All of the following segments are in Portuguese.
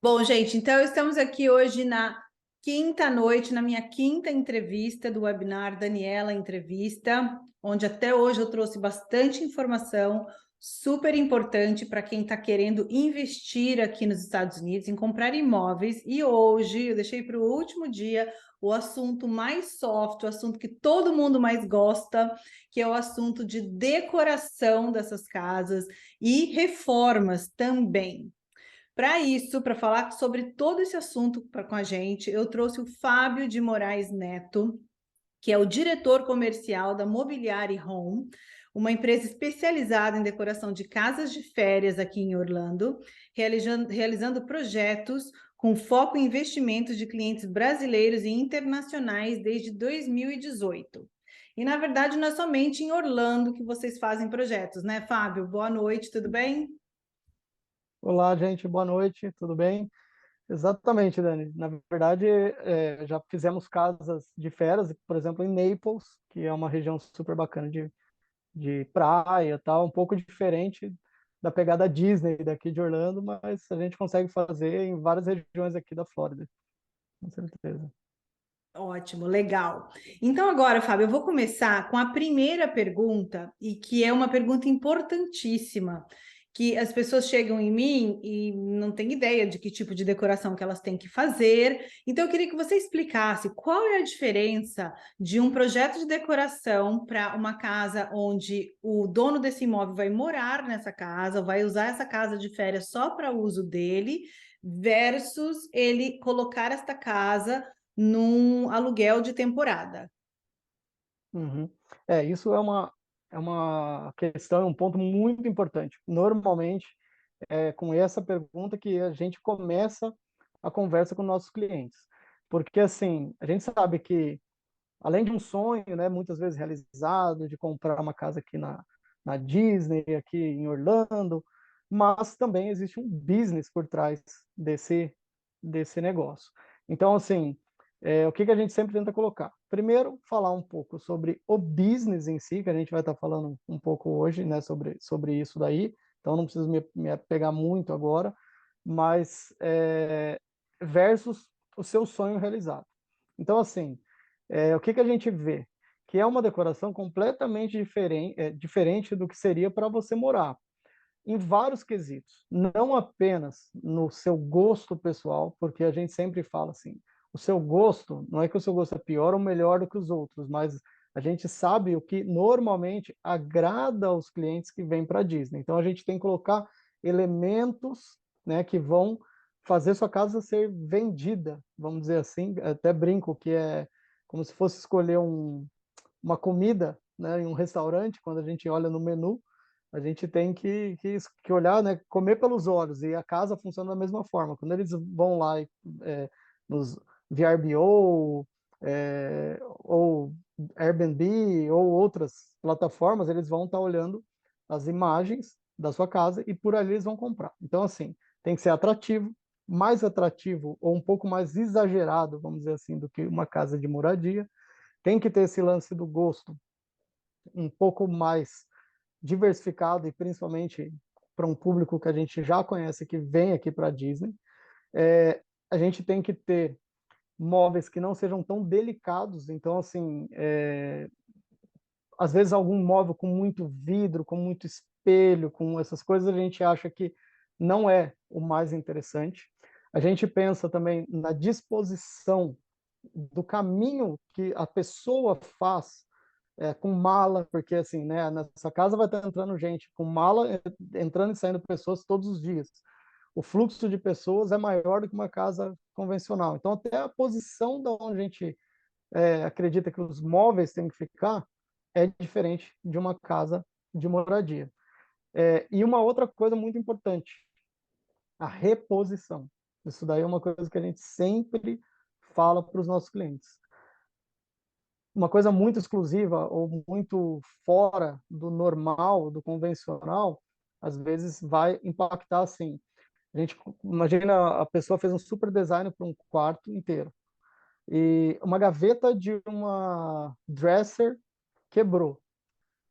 Bom, gente, então estamos aqui hoje na quinta noite, na minha quinta entrevista do webinar Daniela Entrevista, onde até hoje eu trouxe bastante informação super importante para quem está querendo investir aqui nos Estados Unidos, em comprar imóveis. E hoje eu deixei para o último dia o assunto mais soft, o assunto que todo mundo mais gosta, que é o assunto de decoração dessas casas e reformas também. Para isso, para falar sobre todo esse assunto com a gente, eu trouxe o Fábio de Moraes Neto, que é o diretor comercial da Mobiliary Home, uma empresa especializada em decoração de casas de férias aqui em Orlando, realizando projetos com foco em investimentos de clientes brasileiros e internacionais desde 2018. E, na verdade, não é somente em Orlando que vocês fazem projetos, né, Fábio? Boa noite, tudo bem? Olá, gente, boa noite, tudo bem? Exatamente, Dani. Na verdade, já fizemos casas de férias, por exemplo, em Naples, que é uma região super bacana de praia, e tal, um pouco diferente da pegada Disney daqui de Orlando, mas a gente consegue fazer em várias regiões aqui da Flórida, com certeza. Ótimo, legal. Então, agora, Fábio, eu vou começar com a primeira pergunta, e que é uma pergunta importantíssima, que as pessoas chegam em mim e não têm ideia de que tipo de decoração que elas têm que fazer. Então, eu queria que você explicasse qual é a diferença de um projeto de decoração para uma casa onde o dono desse imóvel vai morar nessa casa, vai usar essa casa de férias só para uso dele, versus ele colocar esta casa num aluguel de temporada. Uhum. Isso é uma questão, é um ponto muito importante. Normalmente, é com essa pergunta que a gente começa a conversa com nossos clientes. Porque, assim, a gente sabe que, além de um sonho, né, muitas vezes realizado, de comprar uma casa aqui na Disney, aqui em Orlando, mas também existe um business por trás desse negócio. Então, assim, o que que a gente sempre tenta colocar? Primeiro, falar um pouco sobre o business em si, que a gente vai estar falando um pouco hoje, né, sobre isso daí, então não preciso me apegar muito agora, mas versus o seu sonho realizado. Então, assim, o que que a gente vê? Que é uma decoração completamente diferente do que seria para você morar, em vários quesitos, não apenas no seu gosto pessoal, porque a gente sempre fala assim, o seu gosto, não é que o seu gosto é pior ou melhor do que os outros, mas a gente sabe o que normalmente agrada aos clientes que vêm para a Disney. Então a gente tem que colocar elementos, né, que vão fazer sua casa ser vendida, vamos dizer assim, até brinco que é como se fosse escolher uma comida, né, em um restaurante, quando a gente olha no menu, a gente tem que olhar, né, comer pelos olhos, e a casa funciona da mesma forma. Quando eles vão lá nos VRBO, ou Airbnb, ou outras plataformas, eles vão estar olhando as imagens da sua casa e por ali eles vão comprar. Então, assim, tem que ser atrativo, mais atrativo ou um pouco mais exagerado, vamos dizer assim, do que uma casa de moradia. Tem que ter esse lance do gosto um pouco mais diversificado e principalmente para um público que a gente já conhece que vem aqui para a Disney. A gente tem que ter móveis que não sejam tão delicados, então assim, às vezes algum móvel com muito vidro, com muito espelho, com essas coisas a gente acha que não é o mais interessante. A gente pensa também na disposição do caminho que a pessoa faz com mala, porque assim, né, nessa casa vai estar entrando gente com mala, entrando e saindo pessoas todos os dias. O fluxo de pessoas é maior do que uma casa convencional. Então, até a posição da onde a gente acredita que os móveis têm que ficar é diferente de uma casa de moradia. E uma outra coisa muito importante, a reposição. Isso daí é uma coisa que a gente sempre fala para os nossos clientes. Uma coisa muito exclusiva ou muito fora do normal, do convencional, às vezes vai impactar assim. A gente imagina a pessoa fez um super design para um quarto inteiro e uma gaveta de uma dresser quebrou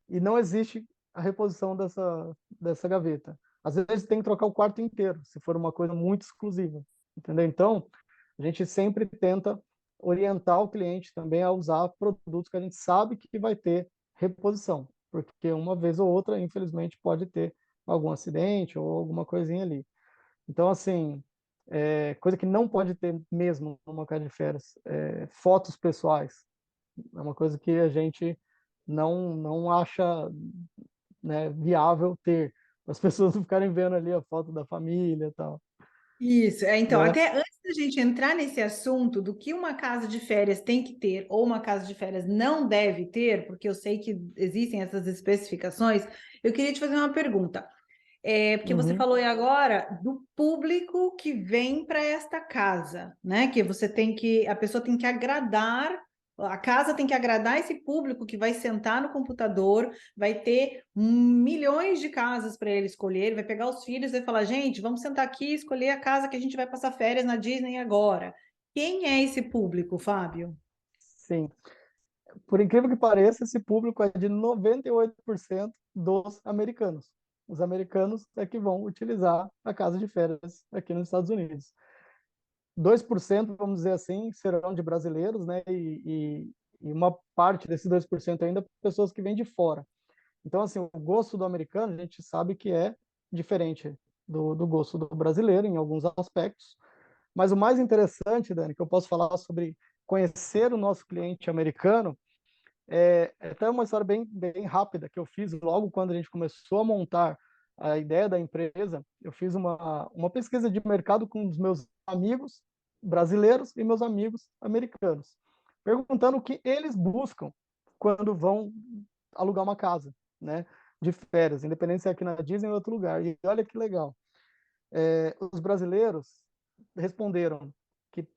e não existe a reposição dessa gaveta. às vezes tem que trocar o quarto inteiro, se for uma coisa muito exclusiva, entendeu? Então, a gente sempre tenta orientar o cliente também a usar produtos que a gente sabe que vai ter reposição, porque uma vez ou outra, infelizmente, pode ter algum acidente ou alguma coisinha ali. Então, assim, coisa que não pode ter mesmo numa casa de férias, fotos pessoais. É uma coisa que a gente não acha, né, viável ter. As pessoas não ficarem vendo ali a foto da família e tal, Isso, então, né? até antes da gente entrar nesse assunto do que uma casa de férias tem que ter ou uma casa de férias não deve ter, porque eu sei que existem essas especificações, eu queria te fazer uma pergunta. Porque você Uhum. falou aí agora do público que vem para esta casa, né? Que você tem que, a pessoa tem que agradar, a casa tem que agradar esse público que vai sentar no computador, vai ter milhões de casas para ele escolher, vai pegar os filhos e vai falar, gente, vamos sentar aqui e escolher a casa que a gente vai passar férias na Disney agora. Quem é esse público, Fábio? Sim. Por incrível que pareça, esse público é de 98% dos americanos. Os americanos é que vão utilizar a casa de férias aqui nos Estados Unidos. 2%, vamos dizer assim, serão de brasileiros, né? E uma parte desses 2% ainda pessoas que vêm de fora. Então, assim, o gosto do americano, a gente sabe que é diferente do gosto do brasileiro em alguns aspectos. Mas o mais interessante, Dani, que eu posso falar sobre conhecer o nosso cliente americano, é até uma história bem rápida que eu fiz logo quando a gente começou a montar a ideia da empresa. Eu fiz uma pesquisa de mercado com os meus amigos brasileiros e meus amigos americanos, perguntando o que eles buscam quando vão alugar uma casa, né, de férias, independente se é aqui na Disney ou em outro lugar. E olha que legal, os brasileiros responderam que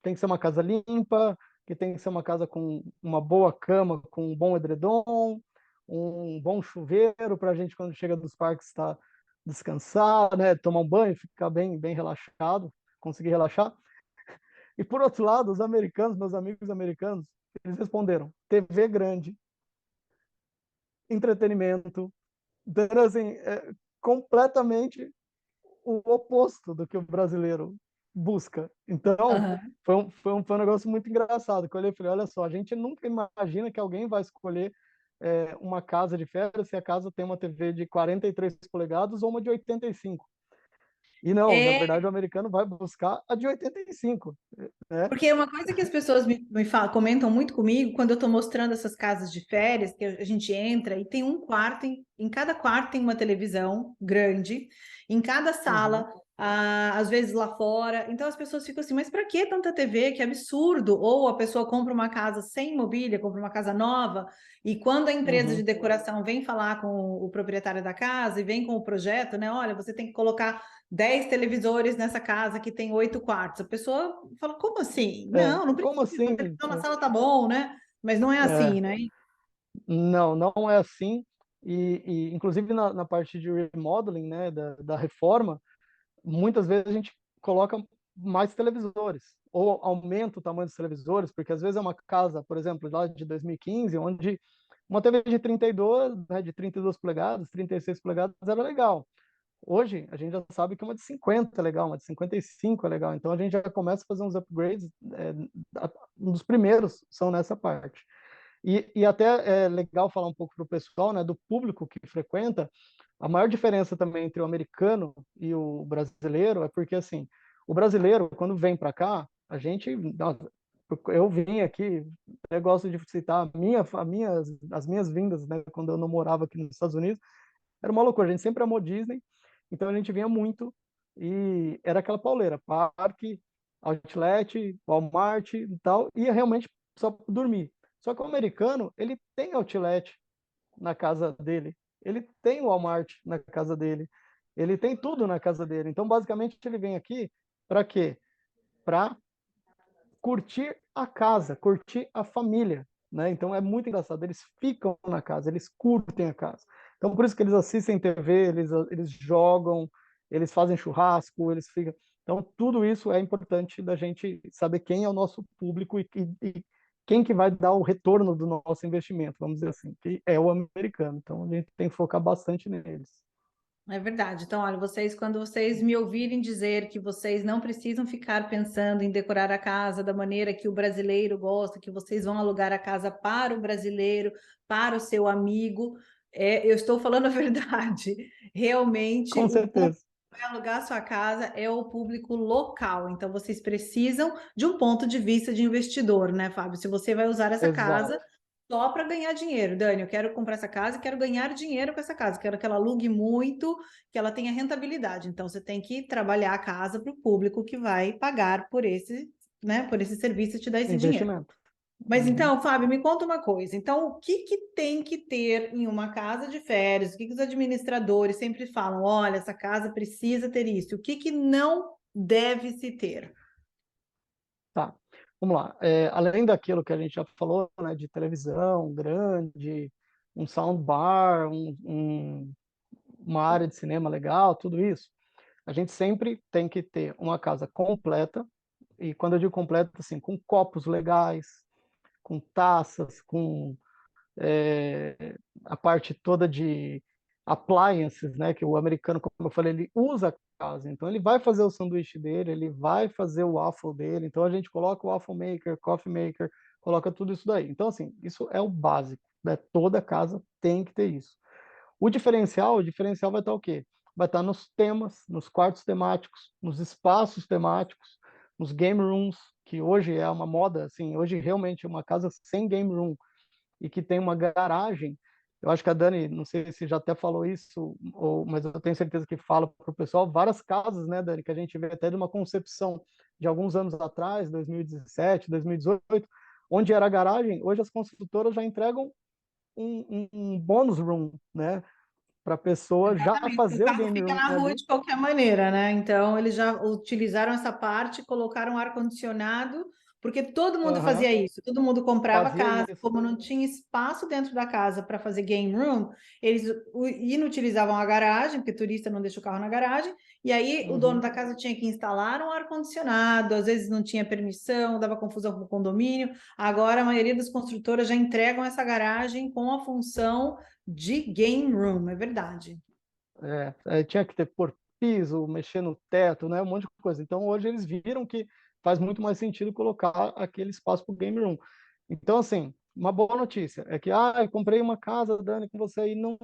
tem que ser uma casa limpa, que tem que ser uma casa com uma boa cama, com um bom edredom, um bom chuveiro para a gente, quando chega dos parques, estar descansar, né, tomar um banho, ficar bem relaxado, conseguir relaxar. E por outro lado, os americanos, meus amigos americanos, eles responderam: TV grande, entretenimento, então, assim, completamente o oposto do que o brasileiro busca. Então, Aham. foi um negócio muito engraçado, que eu olhei e falei, olha só, a gente nunca imagina que alguém vai escolher uma casa de férias se a casa tem uma TV de 43 polegadas ou uma de 85. E não, na É, verdade, o americano vai buscar a de 85, né? porque uma coisa que as pessoas me falam, comentam muito comigo, quando eu estou mostrando essas casas de férias, que a gente entra e tem um quarto, em cada quarto tem uma televisão grande, em cada Uhum, sala, às vezes lá fora. Então as pessoas ficam assim, mas para que tanta TV? Que absurdo! Ou a pessoa compra uma casa sem mobília, compra uma casa nova, e quando a empresa de uhum, decoração vem falar com o proprietário da casa e vem com o projeto, né? Olha, você tem que colocar 10 televisores nessa casa que tem 8 quartos. A pessoa fala, como assim? Não, não Como precisa. A assim? televisão na sala tá bom, né? Mas não é assim, É, né? não é assim. Inclusive na parte de remodeling, né, da reforma, muitas vezes a gente coloca mais televisores, ou aumenta o tamanho dos televisores, porque às vezes é uma casa, por exemplo, lá de 2015, onde uma TV de 32, né, de 32 polegadas, 36 polegadas era legal. Hoje, a gente já sabe que uma de 50 é legal, uma de 55 é legal, então a gente já começa a fazer uns upgrades, um dos primeiros são nessa parte. E até é legal falar um pouco para o pessoal, né, do público que frequenta. A maior diferença também entre o americano e o brasileiro é porque, assim, o brasileiro, quando vem para cá, a gente, eu vim aqui, eu gosto de citar as minhas vindas, né, quando eu não morava aqui nos Estados Unidos, era uma loucura, a gente sempre amou Disney, então a gente vinha muito e era aquela pauleira, parque, outlet, Walmart e tal, e ia realmente só pra dormir. Só que o americano, ele tem outlet na casa dele, ele tem Walmart na casa dele, ele tem tudo na casa dele. Então, basicamente, ele vem aqui para quê? Para curtir a casa, curtir a família, né? Então é muito engraçado, eles ficam na casa, eles curtem a casa. Então por isso que eles assistem TV, eles jogam, eles fazem churrasco, eles ficam. Então tudo isso é importante da gente saber quem é o nosso público e quem que vai dar o retorno do nosso investimento, vamos dizer assim, que é o americano. Então a gente tem que focar bastante neles. É verdade. Então, olha, vocês, quando vocês me ouvirem dizer que vocês não precisam ficar pensando em decorar a casa da maneira que o brasileiro gosta, que vocês vão alugar a casa para o brasileiro, para o seu amigo, eu estou falando a verdade. Realmente, Com o público certeza. que vai alugar sua casa é o público local. Então, vocês precisam de um ponto de vista de investidor, né, Fábio? Se você vai usar essa casa Exato. só para ganhar dinheiro. Dani, eu quero comprar essa casa e quero ganhar dinheiro com essa casa. Quero que ela alugue muito, que ela tenha rentabilidade. Então, você tem que trabalhar a casa para o público que vai pagar por esse, né, por esse serviço e te dar esse dinheiro. Investimento. Mas Uhum. então, Fábio, me conta uma coisa. Então, o que que tem que ter em uma casa de férias? O que que os administradores sempre falam? Olha, essa casa precisa ter isso. O que que não deve se ter? Tá. Vamos lá. Além daquilo que a gente já falou, né, de televisão grande, um soundbar, uma área de cinema legal, tudo isso, a gente sempre tem que ter uma casa completa, e quando eu digo completa, assim, com copos legais, com taças, com a parte toda de appliances, né, que o americano, como eu falei, ele usa a casa, então ele vai fazer o sanduíche dele, ele vai fazer o waffle dele, então a gente coloca o waffle maker, coffee maker, coloca tudo isso daí. Então, assim, isso é o básico, né? Toda casa tem que ter isso. O diferencial vai estar o quê? Vai estar nos temas, nos quartos temáticos, nos espaços temáticos, nos game rooms, que hoje é uma moda, assim, hoje realmente uma casa sem game room e que tem uma garagem. Eu acho que a Dani, não sei se já até falou isso, mas eu tenho certeza que fala para o pessoal, várias casas, né, Dani, que a gente vê até de uma concepção de alguns anos atrás, 2017, 2018, onde era a garagem, hoje as construtoras já entregam um bônus room, né, para a pessoa já Exatamente, porque o fazer o carro game fica room na rua ali. de qualquer maneira, né? Então, eles já utilizaram essa parte, colocaram ar-condicionado, porque todo mundo Aham, fazia isso, todo mundo comprava fazia casa, isso. como não tinha espaço dentro da casa para fazer game room, eles inutilizavam a garagem, porque turista não deixa o carro na garagem, e aí o dono Uhum. da casa tinha que instalar um ar-condicionado, às vezes não tinha permissão, dava confusão com o condomínio. Agora, a maioria das construtoras já entregam essa garagem com a função de game room, é verdade. Tinha que ter por piso, mexer no teto, né, um monte de coisa. Então hoje eles viram que faz muito mais sentido colocar aquele espaço para o game room. Então assim, uma boa notícia é que eu comprei uma casa, Dani, com você e não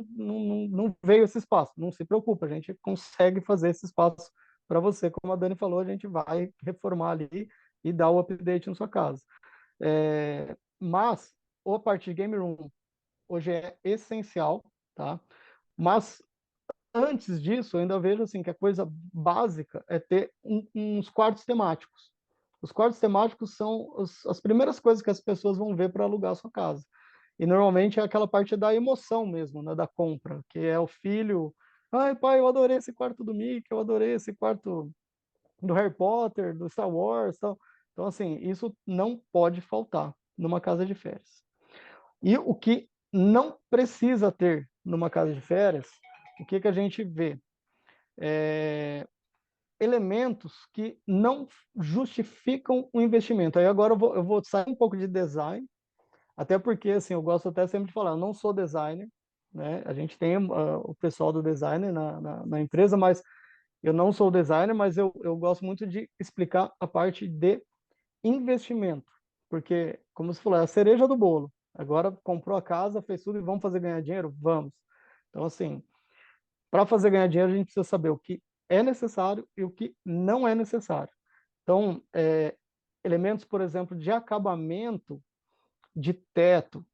veio esse espaço. Não se preocupa, a gente consegue fazer esse espaço para você, como a Dani falou, a gente vai reformar ali e dar o update na sua casa. Mas a parte de game room hoje é essencial, tá? Mas antes disso, eu ainda vejo assim que a coisa básica é ter uns quartos temáticos. Os quartos temáticos são as primeiras coisas que as pessoas vão ver para alugar a sua casa. E normalmente é aquela parte da emoção mesmo, né, da compra, que é o filho, ai pai, eu adorei esse quarto do Mickey, eu adorei esse quarto do Harry Potter, do Star Wars, tal. Então assim, isso não pode faltar numa casa de férias. E o que não precisa ter numa casa de férias, o que que a gente vê? Elementos que não justificam o investimento. Aí agora eu vou sair um pouco de design, até porque assim, eu gosto até sempre de falar, eu não sou designer, né? A gente tem o pessoal do designer na empresa, mas eu não sou designer, mas eu gosto muito de explicar a parte de investimento, porque, como você falou, é a cereja do bolo. Agora comprou a casa, fez tudo e vamos fazer ganhar dinheiro? Vamos. Então, assim, para fazer ganhar dinheiro, a gente precisa saber o que é necessário e o que não é necessário. Então, elementos, por exemplo, de acabamento de teto,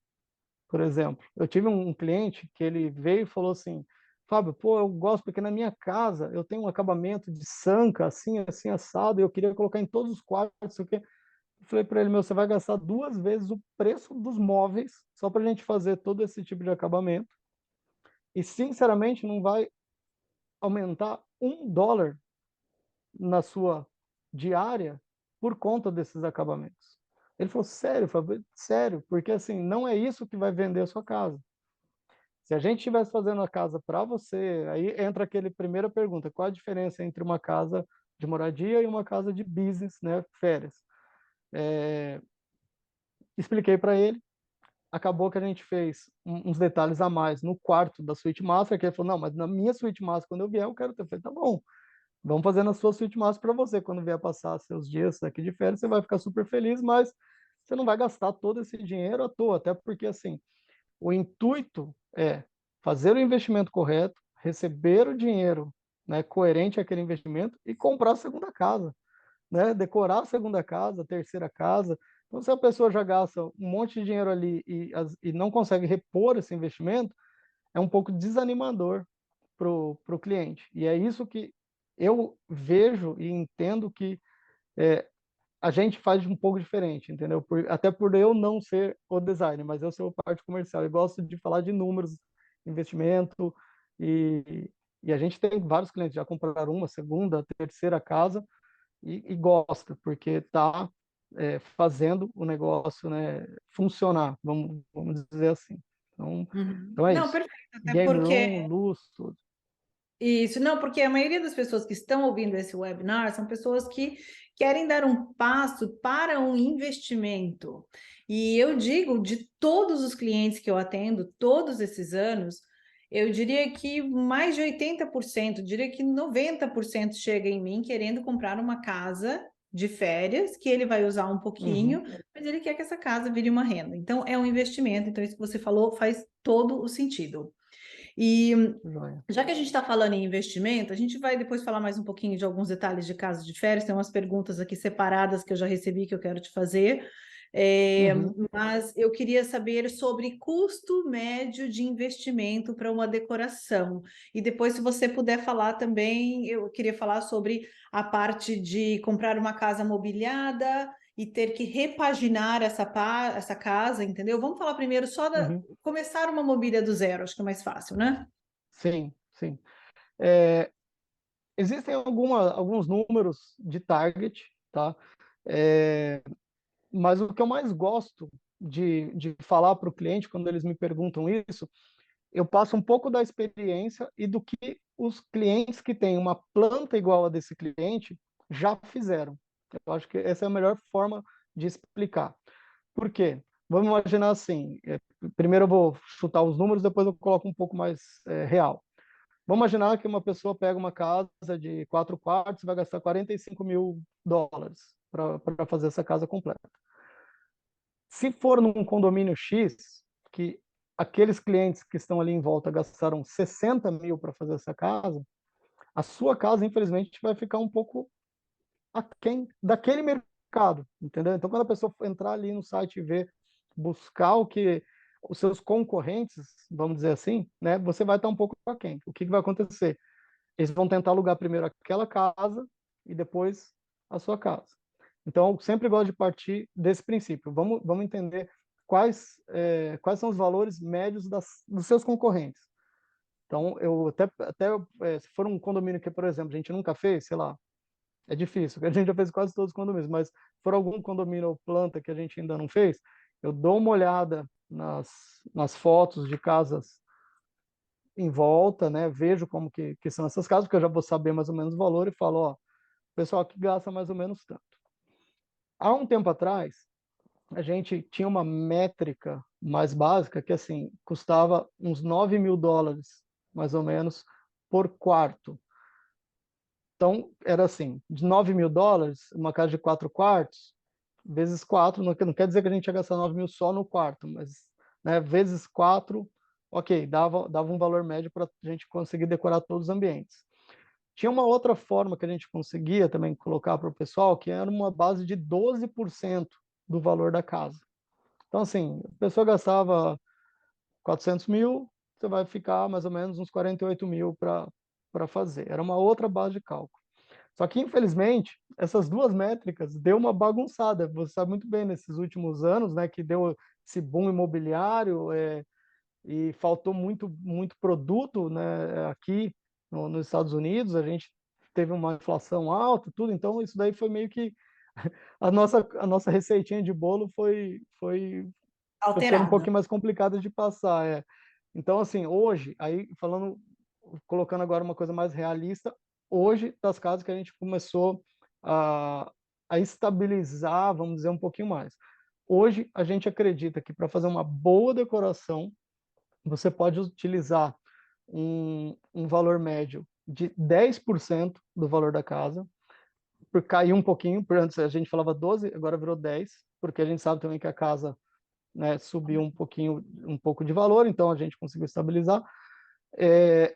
por exemplo. Eu tive um cliente que ele veio e falou assim, Fábio, pô, eu gosto porque na minha casa eu tenho um acabamento de sanca, assim, assim, assado, e eu queria colocar em todos os quartos, sei o quê. Eu falei para ele, meu, você vai gastar 2 vezes o preço dos móveis só para a gente fazer todo esse tipo de acabamento. E, sinceramente, não vai aumentar $1 na sua diária por conta desses acabamentos. Ele falou, sério, Fábio? Sério, porque assim, não é isso que vai vender a sua casa. Se a gente estivesse fazendo a casa para você, aí entra aquele primeira pergunta, qual a diferença entre uma casa de moradia e uma casa de business, né, férias? Expliquei para ele, acabou que a gente fez uns detalhes a mais no quarto da suíte master, que ele falou, não, mas na minha suíte master, quando eu vier, eu quero ter. Eu falei, tá bom, vamos fazer na sua suíte master para você. Quando vier passar seus dias aqui de férias, você vai ficar super feliz, mas você não vai gastar todo esse dinheiro à toa, até porque, assim, o intuito é fazer o investimento correto, receber o dinheiro, né, coerente àquele investimento e comprar a segunda casa, né? Decorar a segunda casa, a terceira casa. Então, se a pessoa já gasta um monte de dinheiro ali e não consegue repor esse investimento, é um pouco desanimador para o cliente. E é isso que eu vejo e entendo que a gente faz um pouco diferente, entendeu? Até por eu não ser o designer, mas eu sou parte comercial. Eu gosto de falar de números, investimento, e, e a gente tem vários clientes já compraram uma, segunda, terceira casa, e gosta, porque está fazendo o negócio, né, funcionar, vamos dizer assim. Então, Uhum. então é Não, isso. perfeito, até Game porque room, luz, tudo. isso, não, porque a maioria das pessoas que estão ouvindo esse webinar são pessoas que querem dar um passo para um investimento. E eu digo, de todos os clientes que eu atendo, todos esses anos, eu diria que mais de 80%, diria que 90% chega em mim querendo comprar uma casa de férias, que ele vai usar um Uhum, pouquinho, mas ele quer que essa casa vire uma renda. Então, é um investimento. Então, isso que você falou faz todo o sentido. E joia. já que a gente está falando em investimento, a gente vai depois falar mais um pouquinho de alguns detalhes de casa de férias. Tem umas perguntas aqui separadas que eu já recebi que eu quero te fazer. É, Uhum, mas eu queria saber sobre custo médio de investimento para uma decoração. E depois, se você puder falar também, eu queria falar sobre a parte de comprar uma casa mobiliada e ter que repaginar essa casa, entendeu? Vamos falar primeiro só da uhum. começar uma mobília do zero, acho que é mais fácil, né? Sim, sim. Existem alguns números de target, tá? É, mas o que eu mais gosto de falar para o cliente quando eles me perguntam isso, eu passo um pouco da experiência e do que os clientes que têm uma planta igual a desse cliente já fizeram. Eu acho que essa é a melhor forma de explicar. Por quê? Vamos imaginar assim, primeiro eu vou chutar os números, depois eu coloco um pouco mais real. Vamos imaginar que uma pessoa pega uma casa de 4 quartos e vai gastar US$ 45.000 para fazer essa casa completa. Se for num condomínio X, que aqueles clientes que estão ali em volta gastaram 60 mil para fazer essa casa, a sua casa, infelizmente, vai ficar um pouco aquém daquele mercado, entendeu? Então, quando a pessoa entrar ali no site e ver, buscar o que os seus concorrentes, vamos dizer assim, né, você vai estar um pouco aquém. O que vai acontecer? Eles vão tentar alugar primeiro aquela casa e depois a sua casa. Então, eu sempre gosto de partir desse princípio. Vamos entender quais são os valores médios dos seus concorrentes. Então, eu se for um condomínio que, por exemplo, a gente nunca fez, sei lá, é difícil, porque a gente já fez quase todos os condomínios, mas se for algum condomínio ou planta que a gente ainda não fez, eu dou uma olhada nas fotos de casas em volta, né? Vejo como que são essas casas, porque eu já vou saber mais ou menos o valor e falo, ó, o pessoal que gasta mais ou menos tanto. Há um tempo atrás, a gente tinha uma métrica mais básica que, assim, custava uns US$ 9.000, mais ou menos, por quarto. Então, era assim, de US$ 9.000, uma casa de 4 quartos, vezes 4, não quer dizer que a gente ia gastar 9 mil só no quarto, mas, né, vezes 4, ok, dava um valor médio para a gente conseguir decorar todos os ambientes. Tinha uma outra forma que a gente conseguia também colocar para o pessoal, que era uma base de 12% do valor da casa. Então, assim, a pessoa gastava 400 mil, você vai ficar mais ou menos uns 48 mil para fazer. Era uma outra base de cálculo. Só que, infelizmente, essas duas métricas deu uma bagunçada. Você sabe muito bem, nesses últimos anos, né, que deu esse boom imobiliário, e faltou muito produto, né, aqui nos Estados Unidos. A gente teve uma inflação alta, tudo. Então, isso daí foi meio que a nossa receitinha de bolo foi ficando um Alterada. pouquinho mais complicada de passar. Então, assim, hoje, aí falando, colocando agora uma coisa mais realista, hoje, das casas que a gente começou a, a estabilizar, vamos dizer, um pouquinho mais. Hoje, a gente acredita que para fazer uma boa decoração, você pode utilizar um valor médio de 10% do valor da casa, por cair um pouquinho, por antes a gente falava 12, agora virou 10, porque a gente sabe também que a casa, né, subiu um pouquinho, um pouco de valor, então a gente conseguiu estabilizar.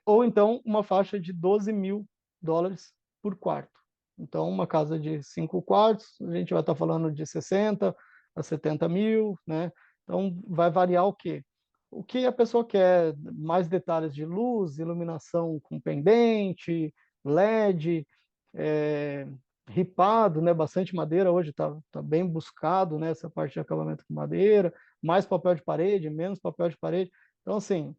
Ou então uma faixa de US$ 12.000 por quarto. Então, uma casa de 5 quartos, a gente vai estar falando de 60 a 70 mil, né? Então, vai variar o quê? O que a pessoa quer, mais detalhes de luz, iluminação com pendente, LED, é, ripado, né? Bastante madeira, hoje tá bem buscado, né? Essa parte de acabamento com madeira, mais papel de parede, menos papel de parede. Então, assim,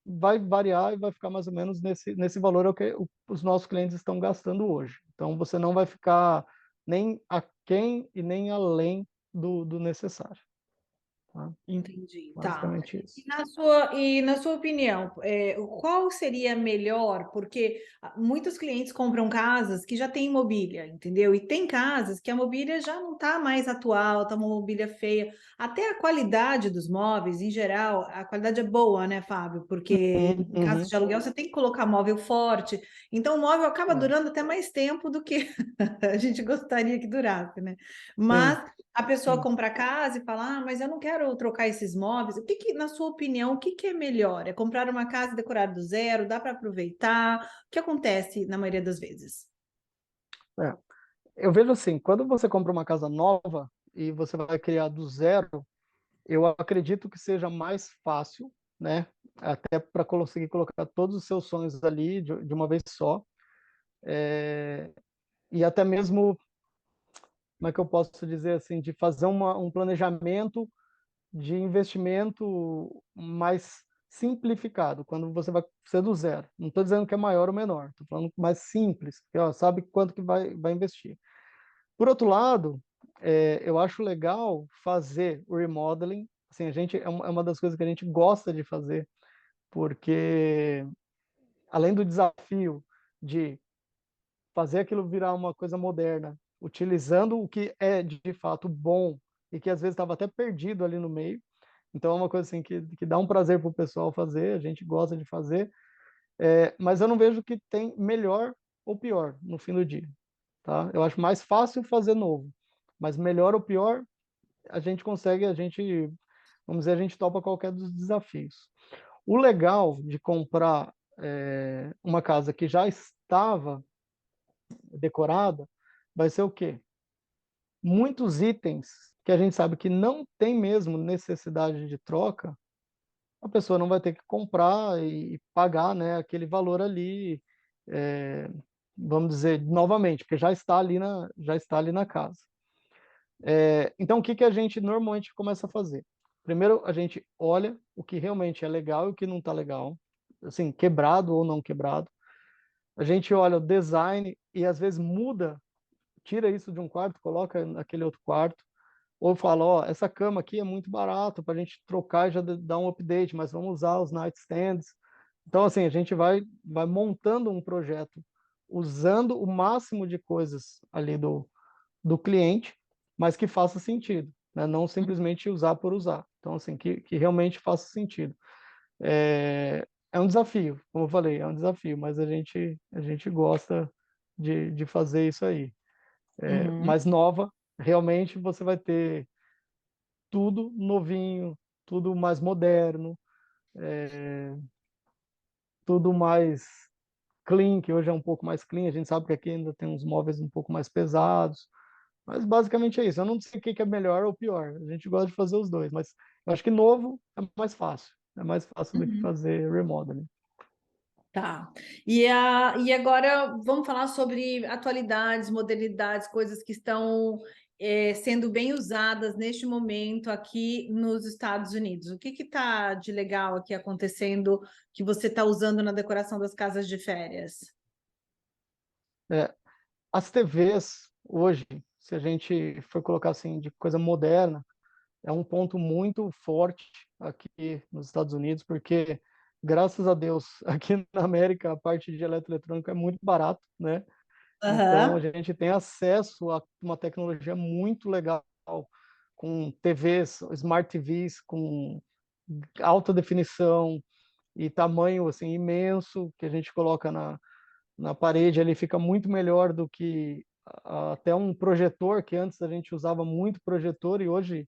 vai variar e vai ficar mais ou menos nesse valor é o que os nossos clientes estão gastando hoje. Então, você não vai ficar nem aquém e nem além do necessário. Tá? Entendi, tá. Basicamente isso. E na sua opinião, qual seria melhor? Porque muitos clientes compram casas que já têm mobília, entendeu? E tem casas que a mobília já não está mais atual, está uma mobília feia. Até a qualidade dos móveis, em geral, a qualidade é boa, né, Fábio? Porque Uhum, em casa uhum, de aluguel você tem que colocar móvel forte, então o móvel acaba é, durando até mais tempo do que a gente gostaria que durasse, né? sim, Mas a pessoa sim. compra a casa e fala: Ah, mas eu não quero trocar esses móveis. Na sua opinião, o que que é melhor? É comprar uma casa decorada do zero? Dá para aproveitar? O que acontece na maioria das vezes? É. Eu vejo assim, quando você compra uma casa nova e você vai criar do zero, eu acredito que seja mais fácil, né? Até para conseguir colocar todos os seus sonhos ali de uma vez só. E até mesmo, como é que eu posso dizer assim, de fazer um planejamento de investimento mais simplificado, quando você vai ser do zero. Não estou dizendo que é maior ou menor, estou falando mais simples, porque ó, sabe quanto que vai investir. Por outro lado, eu acho legal fazer o remodeling. Assim, a gente é uma das coisas que a gente gosta de fazer, porque além do desafio de fazer aquilo virar uma coisa moderna, utilizando o que é de fato bom e que às vezes estava até perdido ali no meio. Então é uma coisa assim que dá um prazer para o pessoal fazer, a gente gosta de fazer, mas eu não vejo que tem melhor ou pior no fim do dia, tá? Eu acho mais fácil fazer novo, mas melhor ou pior, a gente consegue, vamos dizer, a gente topa qualquer dos desafios. O legal de comprar uma casa que já estava decorada vai ser o quê? Muitos itens que a gente sabe que não tem mesmo necessidade de troca, a pessoa não vai ter que comprar e pagar, né, aquele valor ali, é, vamos dizer, novamente, porque já está ali na casa. Então, o que que a gente normalmente começa a fazer? Primeiro, a gente olha o que realmente é legal e o que não está legal, assim, quebrado ou não quebrado. A gente olha o design e às vezes muda, tira isso de um quarto, coloca naquele outro quarto. Ou fala, ó, essa cama aqui é muito barato para a gente trocar e já dar um update, mas vamos usar os nightstands. Então, assim, a gente vai montando um projeto usando o máximo de coisas ali do cliente, mas que faça sentido, né? Não simplesmente usar por usar. Então, assim, que realmente faça sentido. É um desafio, como eu falei, é um desafio, mas a gente gosta de fazer isso aí. Uhum. Mais nova, realmente você vai ter tudo novinho, tudo mais moderno, tudo mais clean, que hoje é um pouco mais clean. A gente sabe que aqui ainda tem uns móveis um pouco mais pesados, mas basicamente é isso. Eu não sei o que que é melhor ou pior. A gente gosta de fazer os dois, mas eu acho que novo é mais fácil. É mais fácil do que Uhum. fazer remodeling. Tá. E agora vamos falar sobre atualidades, modernidades, coisas que estão sendo bem usadas neste momento aqui nos Estados Unidos. O que está de legal aqui acontecendo que você está usando na decoração das casas de férias? É, as TVs hoje, se a gente for colocar assim de coisa moderna, é um ponto muito forte aqui nos Estados Unidos, porque, graças a Deus, aqui na América, a parte de eletroeletrônica é muito barato, né? Então, a Aham. gente tem acesso a uma tecnologia muito legal, com TVs, Smart TVs, com alta definição e tamanho assim imenso, que a gente coloca na parede, ele fica muito melhor do que até um projetor, que antes a gente usava muito projetor e hoje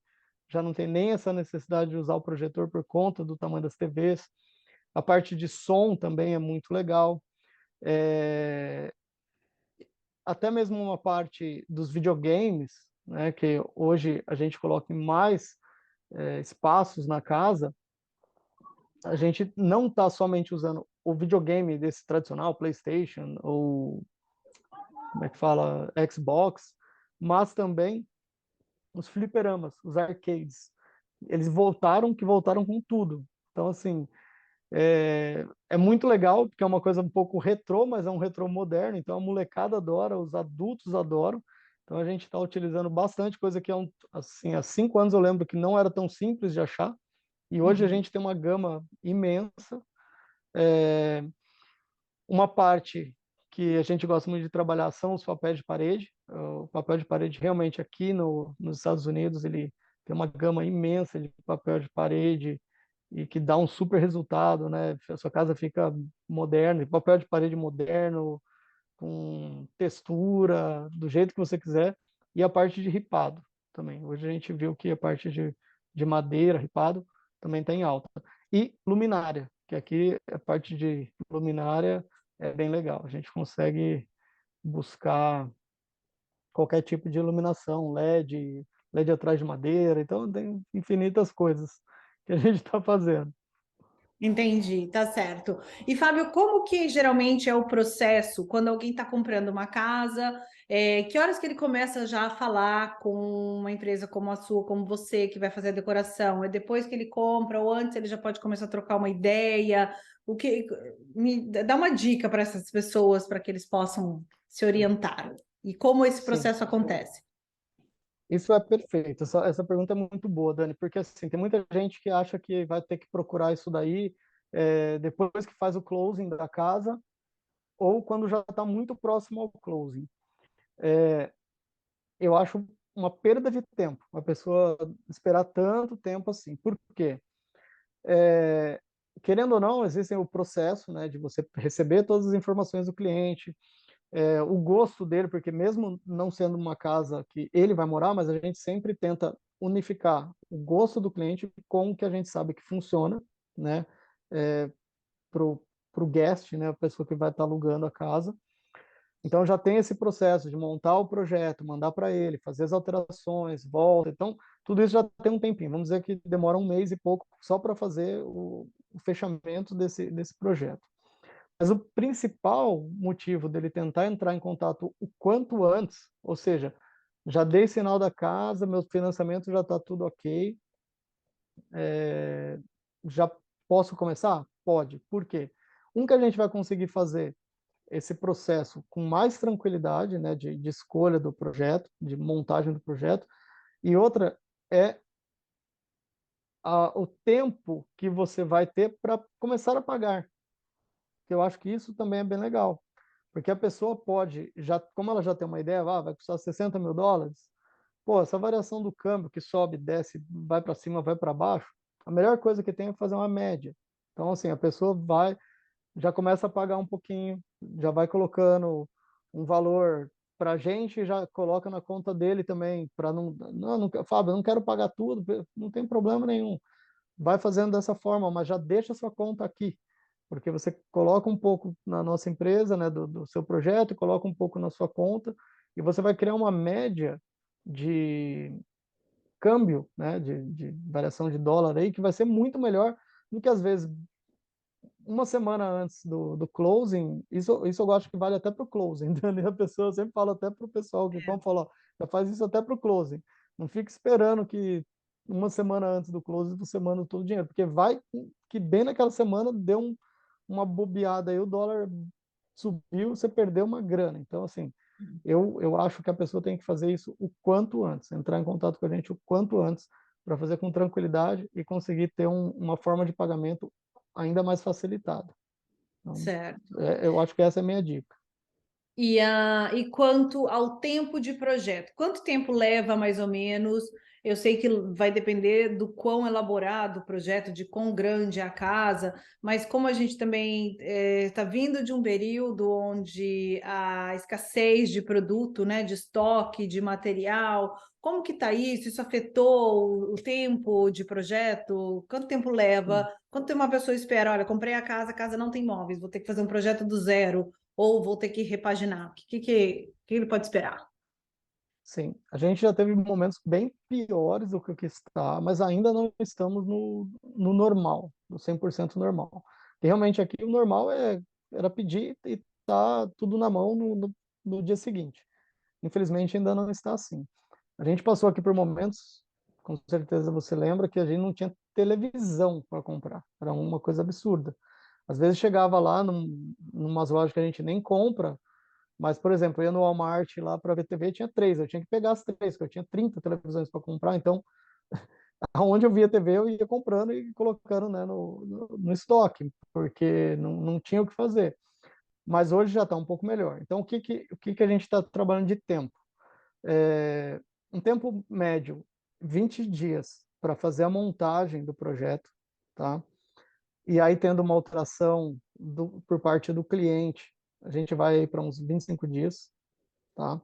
já não tem nem essa necessidade de usar o projetor por conta do tamanho das TVs. A parte de som também é muito legal. É, até mesmo uma parte dos videogames, né, que hoje a gente coloca em mais espaços na casa, a gente não está somente usando o videogame desse tradicional, PlayStation ou como é que fala, Xbox, mas também os fliperamas, os arcades. Eles voltaram com tudo. Então, assim, é muito legal, porque é uma coisa um pouco retrô, mas é um retrô moderno, então a molecada adora, os adultos adoram. Então a gente está utilizando bastante coisa que assim, há 5 anos eu lembro que não era tão simples de achar, e hoje a Uhum. gente tem uma gama imensa. Uma parte que a gente gosta muito de trabalhar são os papéis de parede. O papel de parede realmente aqui nos Estados Unidos ele tem uma gama imensa de papel de parede e que dá um super resultado, né? A sua casa fica moderna, papel de parede moderno, com textura, do jeito que você quiser, e a parte de ripado também. Hoje a gente viu que a parte de madeira, ripado, também está em alta. E luminária, que aqui a parte de luminária é bem legal. A gente consegue buscar qualquer tipo de iluminação, LED, LED atrás de madeira, então tem infinitas coisas que a gente está fazendo. Entendi, tá certo. E Fábio, como que geralmente é o processo quando alguém está comprando uma casa? Que horas que ele começa já a falar com uma empresa como a sua, como você, que vai fazer a decoração? É depois que ele compra ou antes ele já pode começar a trocar uma ideia? O que me dá uma dica para essas pessoas para que eles possam se orientar? E como esse Sim. processo acontece? Isso é perfeito. Essa pergunta é muito boa, Dani, porque assim, tem muita gente que acha que vai ter que procurar isso daí depois que faz o closing da casa ou quando já está muito próximo ao closing. Eu acho uma perda de tempo a pessoa esperar tanto tempo assim. Por quê? É, querendo ou não, existe o processo, né, de você receber todas as informações do cliente, o gosto dele, porque mesmo não sendo uma casa que ele vai morar, mas a gente sempre tenta unificar o gosto do cliente com o que a gente sabe que funciona, né, pro guest, né, a pessoa que vai estar alugando a casa. Então já tem esse processo de montar o projeto, mandar para ele, fazer as alterações, volta. Então tudo isso já tem um tempinho. Vamos dizer que demora um mês e pouco só para fazer o fechamento desse projeto. Mas o principal motivo dele tentar entrar em contato o quanto antes, ou seja, já dei sinal da casa, meu financiamento já está tudo ok, já posso começar? Pode. Por quê? Um que a gente vai conseguir fazer esse processo com mais tranquilidade, né, de escolha do projeto, de montagem do projeto, e outra é o tempo que você vai ter para começar a pagar. Eu acho que isso também é bem legal. Porque a pessoa pode, já, como ela já tem uma ideia, vai custar US$ 60.000, pô, essa variação do câmbio que sobe, desce, vai para cima, vai para baixo, a melhor coisa que tem é fazer uma média. Então, assim, a pessoa vai, já começa a pagar um pouquinho, já vai colocando um valor para a gente, já coloca na conta dele também, para não, Fábio, eu não quero pagar tudo, não tem problema nenhum. Vai fazendo dessa forma, mas já deixa a sua conta aqui, porque você coloca um pouco na nossa empresa, né, do seu projeto, coloca um pouco na sua conta, e você vai criar uma média de câmbio, né, de variação de dólar aí, que vai ser muito melhor do que às vezes uma semana antes do closing. Isso eu gosto que vale até para o closing, entendeu? A pessoa sempre fala até para o pessoal que como falou, já faz isso até para o closing. Não fica esperando que uma semana antes do closing você manda todo o dinheiro, porque vai que bem naquela semana deu uma bobeada aí, o dólar subiu, você perdeu uma grana. Então, assim, eu acho que a pessoa tem que fazer isso o quanto antes, entrar em contato com a gente o quanto antes, para fazer com tranquilidade e conseguir ter uma forma de pagamento ainda mais facilitada. Então, Certo. eu acho que essa é a minha dica. E quanto ao tempo de projeto, quanto tempo leva mais ou menos? Eu sei que vai depender do quão elaborado o projeto, de quão grande é a casa, mas como a gente também está vindo de um período onde a escassez de produto, né, de estoque, de material, como que está isso? Isso afetou o tempo de projeto? Quanto tempo leva? Sim. Quanto tempo uma pessoa espera? Olha, comprei a casa não tem móveis, vou ter que fazer um projeto do zero, ou vou ter que repaginar. O que ele pode esperar? Sim, a gente já teve momentos bem piores do que o que está, mas ainda não estamos no normal, no 100% normal. E realmente aqui o normal era pedir e tá tudo na mão no dia seguinte. Infelizmente ainda não está assim. A gente passou aqui por momentos, com certeza você lembra, que a gente não tinha televisão para comprar. Era uma coisa absurda. Às vezes chegava lá numas lojas que a gente nem compra, mas, por exemplo, eu ia no Walmart lá para ver TV, tinha três, eu tinha que pegar as três, porque eu tinha 30 televisões para comprar, então, aonde eu via TV, eu ia comprando e colocando, né, no estoque, porque não tinha o que fazer. Mas hoje já está um pouco melhor. Então, o que que a gente está trabalhando de tempo? É, um tempo médio, 20 dias para fazer a montagem do projeto, tá? E aí, tendo uma alteração por parte do cliente, a gente vai para uns 25 dias, tá?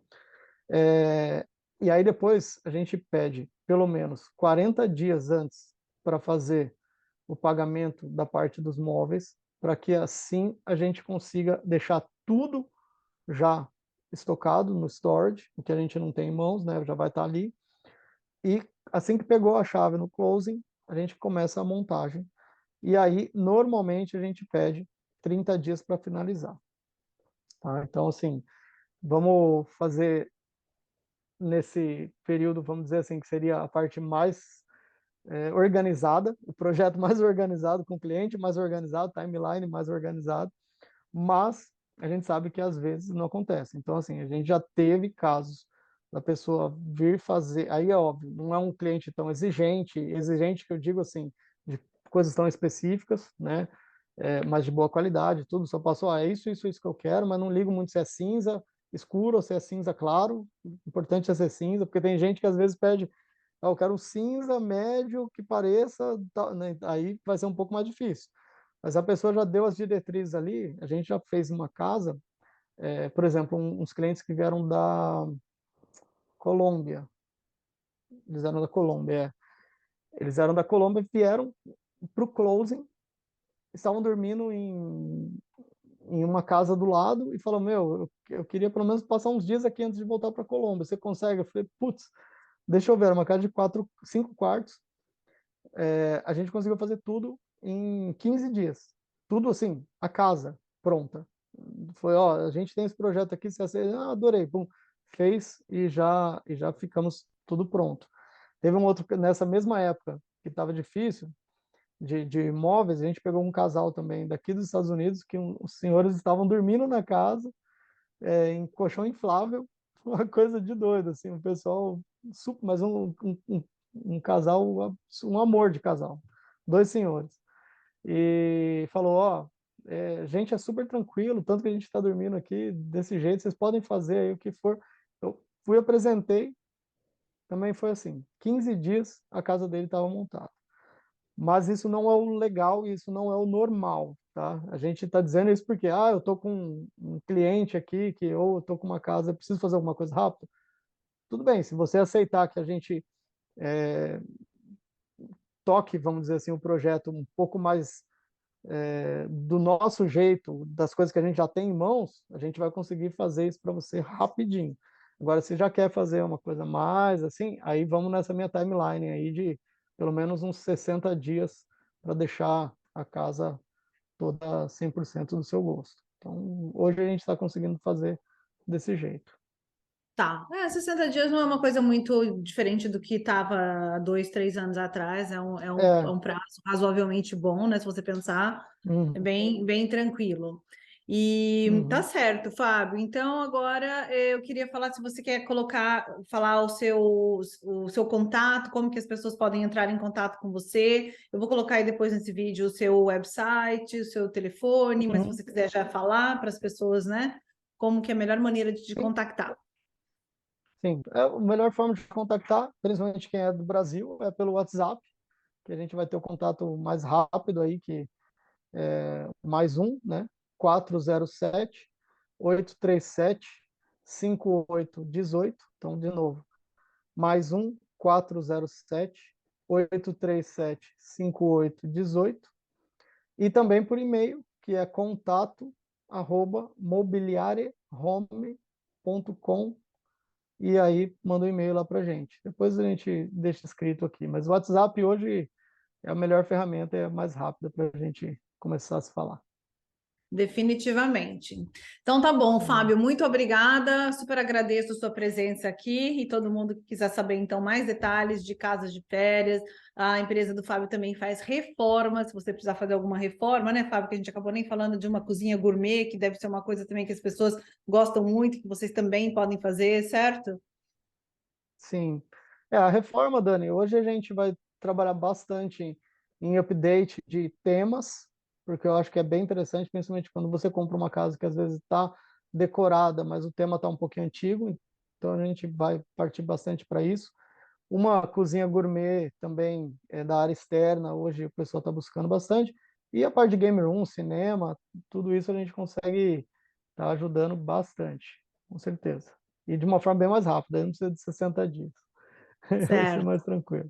É, e aí depois a gente pede pelo menos 40 dias antes para fazer o pagamento da parte dos móveis, para que assim a gente consiga deixar tudo já estocado no storage, o que a gente não tem em mãos, né, já vai estar ali. E assim que pegou a chave no closing, a gente começa a montagem. E aí, normalmente, a gente pede 30 dias para finalizar. Tá? Então, assim, vamos fazer nesse período, vamos dizer assim, que seria a parte mais organizada, o projeto mais organizado, com o cliente mais organizado, timeline mais organizado, mas a gente sabe que às vezes não acontece. Então, assim, a gente já teve casos da pessoa vir fazer, aí é óbvio, não é um cliente tão exigente, exigente que eu digo assim, de coisas tão específicas, né? Mas de boa qualidade, tudo, só passou, é isso que eu quero, mas não ligo muito se é cinza escuro ou se é cinza claro, o importante é ser cinza, porque tem gente que às vezes pede, eu quero um cinza médio que pareça, né? Aí vai ser um pouco mais difícil. Mas a pessoa já deu as diretrizes ali, a gente já fez uma casa, por exemplo, uns clientes que vieram da Colômbia, eles eram da Colômbia, eles eram da Colômbia e vieram para o closing, estavam dormindo em uma casa do lado e falou, meu, eu queria pelo menos passar uns dias aqui antes de voltar para a Colômbia, você consegue? Eu falei, putz, deixa eu ver, era uma casa de 5 quartos, a gente conseguiu fazer tudo em 15 dias. Tudo assim, a casa pronta. Foi, ó, a gente tem esse projeto aqui, você aceita? Ah, adorei. Bom, fez e já ficamos tudo pronto. Teve um outro, nessa mesma época, que estava difícil, de imóveis, a gente pegou um casal também daqui dos Estados Unidos, que os senhores estavam dormindo na casa, em colchão inflável, uma coisa de doido, assim, o pessoal, super, mas um casal, um amor de casal, dois senhores. E falou, ó, gente, é super tranquilo, tanto que a gente está dormindo aqui desse jeito, vocês podem fazer aí o que for. Eu fui, apresentei, também foi assim, 15 dias a casa dele estava montada. Mas isso não é o legal, isso não é o normal, tá? A gente está dizendo isso porque, eu estou com um cliente aqui, que ou eu estou com uma casa, eu preciso fazer alguma coisa rápido. Tudo bem, se você aceitar que a gente toque, vamos dizer assim, o projeto um pouco mais do nosso jeito, das coisas que a gente já tem em mãos, a gente vai conseguir fazer isso para você rapidinho. Agora, se já quer fazer uma coisa mais assim, aí vamos nessa minha timeline aí de pelo menos uns 60 dias para deixar a casa toda 100% do seu gosto. Então, hoje a gente está conseguindo fazer desse jeito. Tá, 60 dias não é uma coisa muito diferente do que estava há 2, 3 anos atrás, é É, um prazo razoavelmente bom, né? Se você pensar, é uhum, bem tranquilo. E tá uhum, certo, Fábio. Então, agora eu queria falar se você quer falar o seu contato, como que as pessoas podem entrar em contato com você. Eu vou colocar aí depois nesse vídeo o seu website, o seu telefone, mas se uhum. você quiser já falar para as pessoas, né? Como que é a melhor maneira de te Sim. contactar. Sim, a melhor forma de contactar, principalmente quem é do Brasil, é pelo WhatsApp, que a gente vai ter o contato mais rápido aí, que é mais um, né? 407-837-5818. Então, de novo, mais um, 407-837-5818. E também por e-mail, que é contato@mobiliariahome.com, e aí manda um e-mail lá para a gente. Depois a gente deixa escrito aqui. Mas o WhatsApp hoje é a melhor ferramenta, é a mais rápida para a gente começar a se falar. Definitivamente. Então tá bom, Uhum. Fábio, muito obrigada. Super agradeço a sua presença aqui e todo mundo que quiser saber então mais detalhes de casas de férias. A empresa do Fábio também faz reformas, se você precisar fazer alguma reforma, né, Fábio, que a gente acabou nem falando de uma cozinha gourmet, que deve ser uma coisa também que as pessoas gostam muito, que vocês também podem fazer, certo? Sim. A reforma, Dani, hoje a gente vai trabalhar bastante em update de temas, porque eu acho que é bem interessante, principalmente quando você compra uma casa que às vezes está decorada, mas o tema está um pouquinho antigo, então a gente vai partir bastante para isso. Uma cozinha gourmet também é da área externa, hoje o pessoal está buscando bastante. E a parte de game room, cinema, tudo isso a gente consegue estar ajudando bastante, com certeza. E de uma forma bem mais rápida, não precisa de 60 dias. Vai ser Certo. mais tranquilo.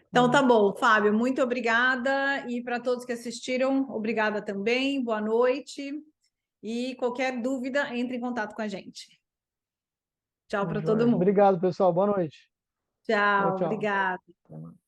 Então tá Né? bom, Fábio, muito obrigada. E para todos que assistiram, obrigada também. Boa noite. E qualquer dúvida, entre em contato com a gente. Tchau Tá para todo joia. mundo. Obrigado, pessoal. Boa noite. Tchau, Tchau, tchau. obrigada. Até mais.